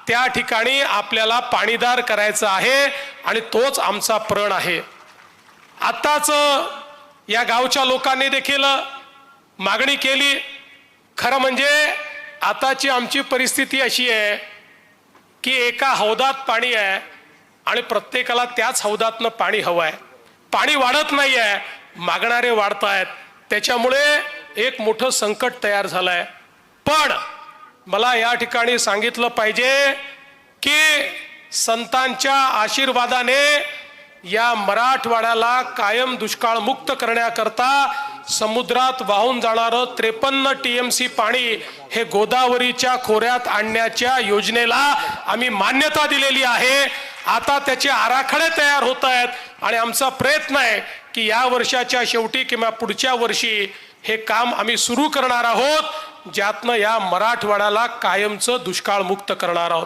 त्या ठिकाणी आपल्याला पाणीदार करायचं आहे आणि तोच आमचा प्रण आहे। आताच या गावच्या लोकांनी देखील मागणी केली। खरं म्हणजे आताची आमची परिस्थिती अशी आहे की एका हौदात पाणी आहे आणि प्रत्येकाला त्याच हौदातनं पाणी हवं आहे। पाणी वाढत नाही आहे, मागणारे वाढत आहेत, त्याच्यामुळे एक मोठं संकट तयार झालंय। पण मला या ठिकाणी सांगितलं पाहिजे की संतांच्या आशीर्वादाने या मराठवाड्याला कायम दुष्काळ मुक्त करण्याकरता समुद्रात वाहून जाणारं 53 TMC पाणी हे गोदावरीच्या खोऱ्यात आणण्याच्या योजनेला आम्ही मान्यता दिलेली आहे। आता त्याचे आराखडे तयार होत आहेत आणि आमचा प्रयत्न आहे की या वर्षाच्या शेवटी किंवा पुढच्या वर्षी हे काम आम्ही सुरू करणार आहोत, ज्यातनं या मराठवाड्याला कायमचं दुष्काळ मुक्त करणार आहोत।